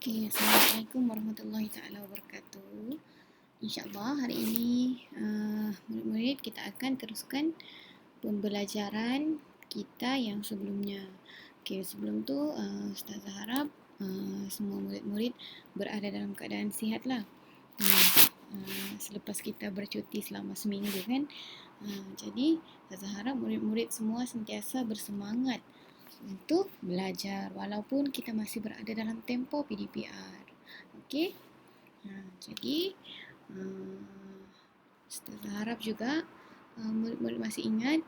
Okay, Assalamualaikum warahmatullahi taala wabarakatuh. InsyaAllah hari ini murid-murid kita akan teruskan pembelajaran kita yang sebelumnya. Okay, sebelum tu Ustazah harap semua murid-murid berada dalam keadaan sihat lah. Selepas kita bercuti selama seminggu kan. Jadi Ustazah harap murid-murid semua sentiasa bersemangat untuk belajar walaupun kita masih berada dalam tempoh PDPR. Okey. Jadi Ustazah harap juga murid-murid masih ingat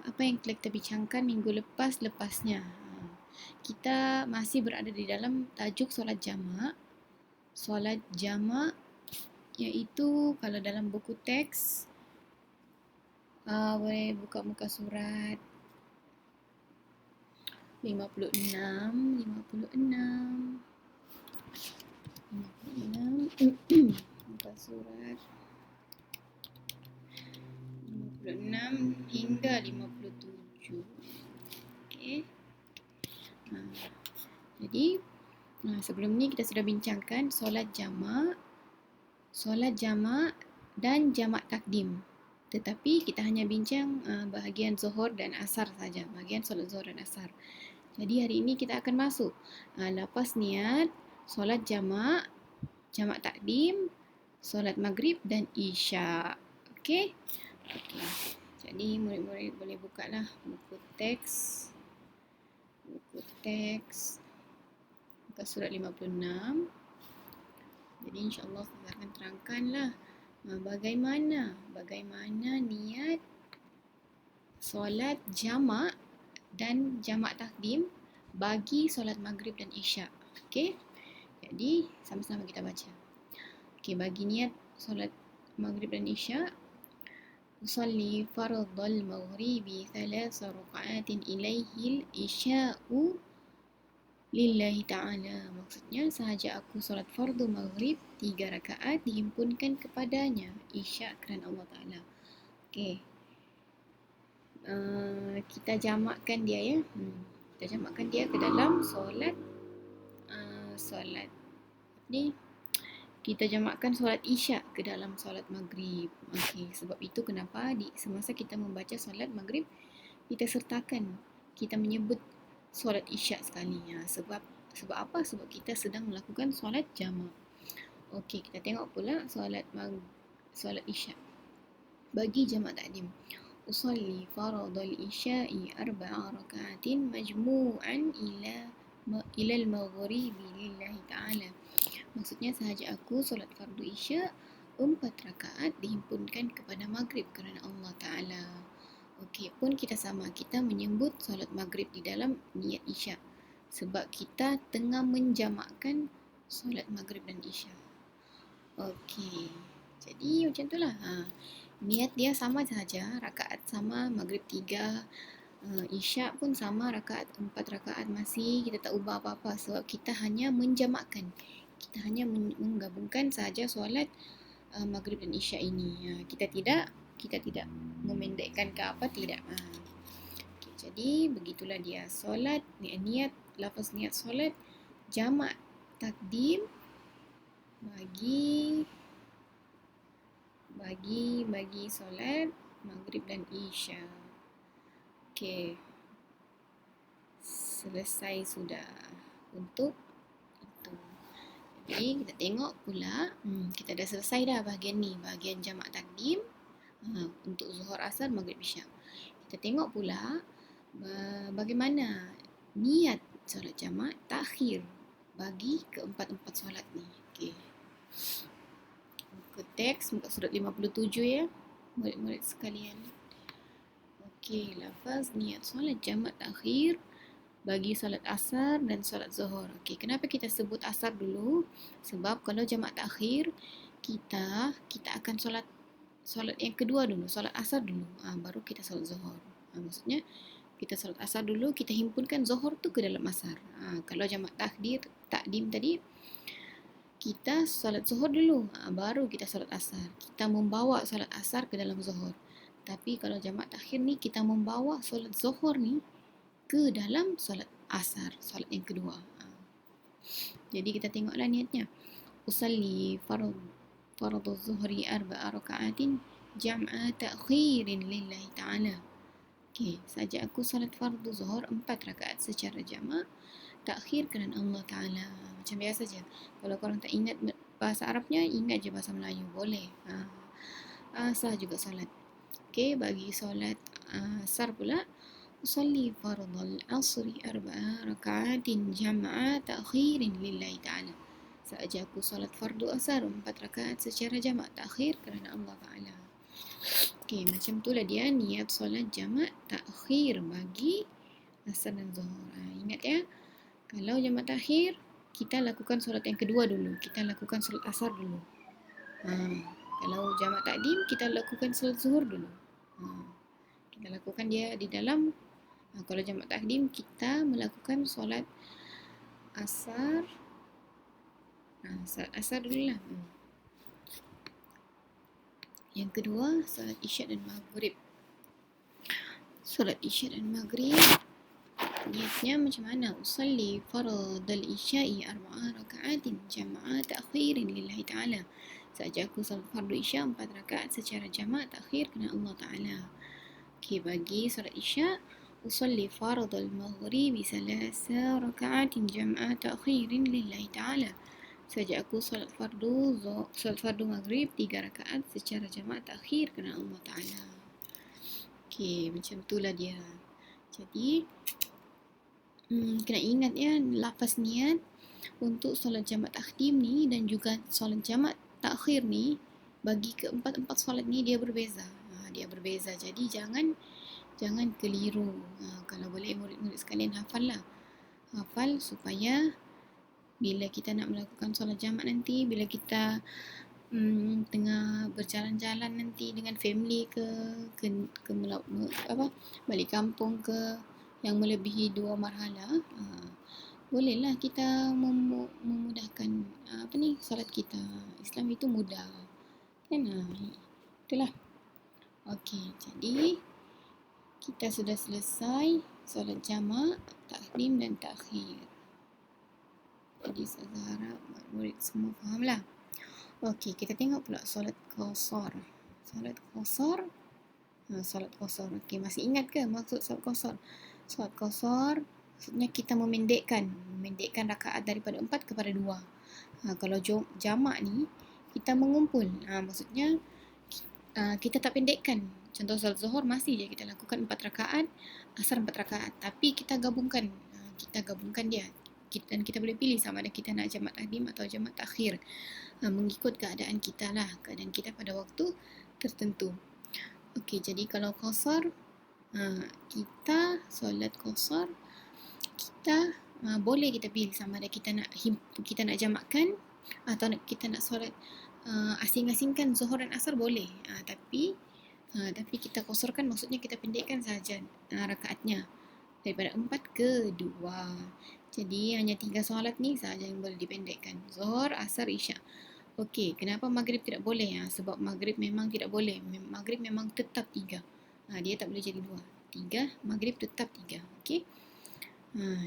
apa yang kita bincangkan minggu lepasnya. Kita masih berada di dalam tajuk solat jamak. Solat jamak iaitu kalau dalam buku teks boleh buka muka surat 56 muka surat 56 hingga 57. Okey. Jadi sebelum ni kita sudah bincangkan solat jamak dan jamak takdim. Tetapi kita hanya bincang bahagian zuhur dan asar saja, bahagian solat zuhur dan asar. Jadi hari ini kita akan masuk lepas niat solat jamak takdim, solat maghrib dan isyak. Okey? Okey. Jadi murid-murid boleh buka lah buku teks muka surat 56. Jadi insya-Allah saya akan terangkanlah bagaimana niat solat jamak dan jamak takdim bagi solat maghrib dan isyak. Okey? Jadi sama-sama kita baca. Okey, bagi niat solat maghrib dan isyak, usalli fardhal maghribi 3 raka'atin ilaihil isya'u lillahi ta'ala. Maksudnya sahaja aku solat fardu maghrib 3 rakaat dihimpunkan kepadanya, isyak kerana Allah Ta'ala. Okey. Kita jamakkan dia ya. Kita jamakkan dia ke dalam solat kita jamakkan solat isyak ke dalam solat maghrib. Okey, sebab itu kenapa semasa kita membaca solat maghrib kita sertakan, kita menyebut solat isyak sekali. Sebab apa? Sebab kita sedang melakukan solat jamak. Okey, kita tengok pula solat isyak bagi jamak takdim. Usalli faradhal isya'i 4 raka'atin majmu'an ila al-maghribi lillahi ta'ala. Maksudnya sahaja aku solat fardu isyak 4 rakaat dihimpunkan kepada maghrib kerana Allah Ta'ala. Okey, pun kita sama, kita menyebut solat maghrib di dalam niat isyak sebab kita tengah menjamakkan solat maghrib dan isyak. Okey, jadi macam itulah. Niat dia sama saja, rakaat sama, maghrib 3, isyak pun sama, rakaat 4 rakaat masih, kita tak ubah apa-apa sebab kita hanya menjamakkan. Kita hanya menggabungkan saja solat maghrib dan isyak ini. Kita tidak memendekkan ke apa, tidak. Okay, jadi begitulah dia solat, niat, lafaz niat solat jamak takdim bagi solat maghrib dan isyak. Okey. Selesai sudah untuk itu. Jadi kita tengok pula, kita dah selesai dah bahagian ni, bahagian jamak takdim untuk zuhur, asar, maghrib, isyak. Kita tengok pula bagaimana niat solat jamak takhir bagi keempat-empat solat ni. Okey. Muka teks muka surat 57 ya, murid-murid sekalian. Okey, lafaz niat solat jamak takhir bagi solat asar dan solat zuhur. Okey, kenapa kita sebut asar dulu? Sebab kalau jamak takhir kita akan solat yang kedua dulu, solat asar dulu. Baru kita solat zuhur. Maksudnya kita solat asar dulu, kita himpunkan zuhur tu ke dalam asar. Kalau jamak takdim tadi kita solat zuhur dulu, baru kita solat asar. Kita membawa solat asar ke dalam zuhur. Tapi kalau jamak takhir ni kita membawa solat zuhur ni ke dalam solat asar, solat yang kedua. Jadi kita tengoklah niatnya. Usalli fardhu zuhri arba'a raka'atin jam'a ta'khirin lillahi ta'ala. Okey, saja aku solat fardu zuhur 4 rakaat secara jamak, takhir kerana Allah Ta'ala. Macam biasa je. Kalau korang tak ingat bahasa Arabnya, ingat je bahasa Melayu. Boleh. Sah juga solat. Okey, bagi solat asar pula, usalli fardal asri arba'a raka'atin jam'a ta'khirin lillahi ta'ala. Saja aku solat fardu asar 4 rakaat secara jamak, takhir kerana Allah Ta'ala. Okey, macam itulah dia niat solat jamak takhir bagi asar dan zuhur. Ingat ya, kalau jamak takhir, kita lakukan solat yang kedua dulu. Kita lakukan solat asar dulu. Kalau jamak takdim, kita lakukan solat zuhur dulu. Kita lakukan dia di dalam. Kalau jamak takdim, kita melakukan solat asar. Solat asar dulu lah. Yang kedua, solat isyak dan maghrib. Solat isyak dan maghrib, niatnya macam mana? Usalli fardal isya'i arba'a raka'atin jama'a ta'khirin lillahi ta'ala. Saja aku solat fardu isyak 4 rakaat secara jamak, takhir kerana Allah Ta'ala. Okey, bagi solat isyak, usalli fardal maghribi 3 raka'atin jama'a ta'khirin lillahi ta'ala. Saja aku solat fardu maghrib 3 rakaat secara jamak, takhir kerana Allah Ta'ala. Okey, macam itulah dia. Jadi kena ingat ya, lafaz niat untuk solat jamak takdim ni dan juga solat jamak takhir ni, bagi keempat-empat solat ni dia berbeza. Dia berbeza. Jadi jangan keliru. Kalau boleh murid-murid sekalian hafal lah. Hafal supaya bila kita nak melakukan solat jamak nanti, bila kita tengah berjalan-jalan nanti dengan family ke balik kampung ke yang melebihi 2 marhala, bolehlah kita memudahkan solat kita. Islam itu mudah kan. Itulah. Okey, jadi kita sudah selesai solat jamak, takdim dan takhir. Jadi saya harap murid semua fahamlah. Okey, kita tengok pula solat qasar. Solat qasar. Solat qasar. Okey, masih ingat ke maksud solat qasar? Solat qasar maksudnya kita memendekkan rakaat daripada 4 kepada 2. Kalau jamak ni kita mengumpul. Maksudnya kita tak pendekkan. Contoh solat zuhur masih je kita lakukan 4 rakaat, asar 4 rakaat, tapi kita gabungkan. Dia. Dan kita boleh pilih sama ada kita nak jamak takdim atau jamak takhir, mengikut keadaan kita lah, keadaan kita pada waktu tertentu. Okey, jadi kalau qasar, kita solat qasar, kita boleh kita pilih sama ada kita nak jamakkan atau kita nak solat asing-asingkan zuhur dan asar, boleh. Tapi kita qasarkan, maksudnya kita pendekkan sahaja rakaatnya daripada 4 ke 2. Jadi hanya 3 solat ni sahaja yang boleh dipendekkan. Zuhur, asar, isyak. Okey, kenapa maghrib tidak boleh? Sebab maghrib memang tidak boleh. Maghrib memang tetap 3. Dia tak boleh jadi 2. 3, maghrib tetap 3. Okey.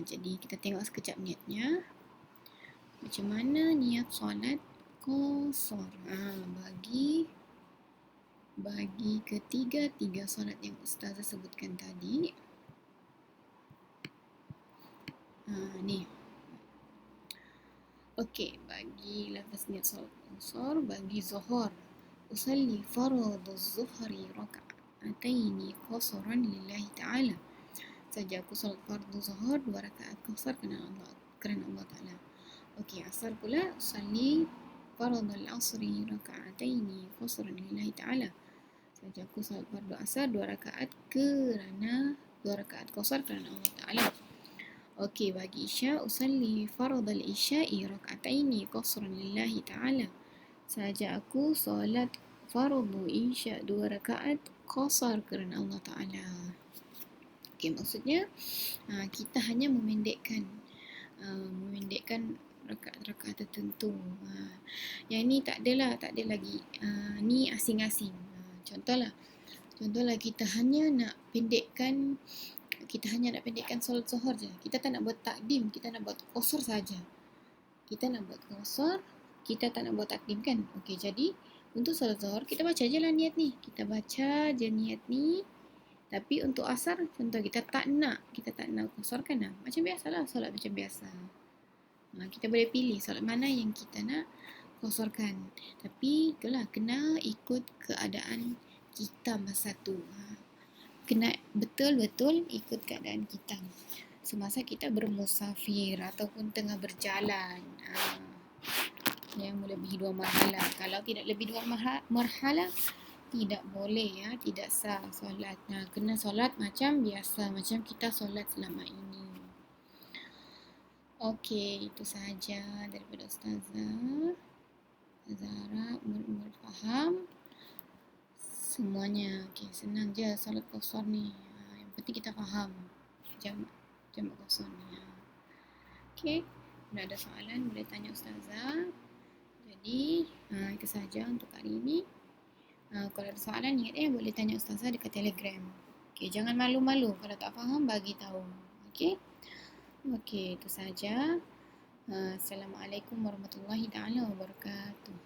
Jadi kita tengok sekejap niatnya. Macam mana niat solat qasar? Bagi ketiga solat yang ustazah sebutkan tadi. Ni. Okey, bagi lafaz niat solat qasar, bagi zuhur, usalli fardhu zuhri raka'ataini qasaran lillahi ta'ala. Saja aku solat fardu zuhur 2 rakaat qasar kerana Allah Ta'ala. Okey, asar pula, usalli fardhal asri raka'ataini qasaran lillahi ta'ala. Saja aku solat fardu asar 2 rakaat qasar kerana Allah Ta'ala. Okey, bagi isyak, usalli fardal isya'i raka'ataini qasran lillahi ta'ala. Saja aku solat fardu isyak 2 rakaat qasar kerana Allah Ta'ala. Okey, maksudnya kita hanya memendekkan rakaat-rakaat tertentu. Yang ni tak ada lagi ni asing-asing. Contohlah kita hanya nak pendekkan solat zuhur je. Kita tak nak buat takdim, kita nak buat qasar saja. Kita nak buat qasar, kita tak nak buat takdim kan? Okey, jadi untuk solat zuhur kita baca je lah niat ni. Kita baca je niat ni. Tapi untuk asar, contoh kita tak nak qasarkan lah. Macam biasalah, solat macam biasa. Kita boleh pilih solat mana yang kita nak qasarkan. Tapi itulah, kena ikut keadaan kita masa tu. Kena betul-betul ikut keadaan kita. Semasa kita bermusafir ataupun tengah berjalan. Yang melebihi 2 marhalah. Kalau tidak lebih 2 marhalah, tidak boleh ya, tidak sah solat. Kena solat macam biasa, macam kita solat selama ini. Okey, itu sahaja daripada Ustazah. Ustazah harap murid-murid faham semuanya. Okey, senang je solat qasar ni. Yang penting kita faham jamak qasar ni. Okey, kalau ada soalan boleh tanya Ustazah. Jadi, itu sahaja untuk hari ini. Kalau ada soalan, ingat boleh tanya Ustazah dekat Telegram. Okey, jangan malu-malu. Kalau tak faham, bagi tahu. Okey? Okey, itu sahaja. Assalamualaikum warahmatullahi taala wabarakatuh.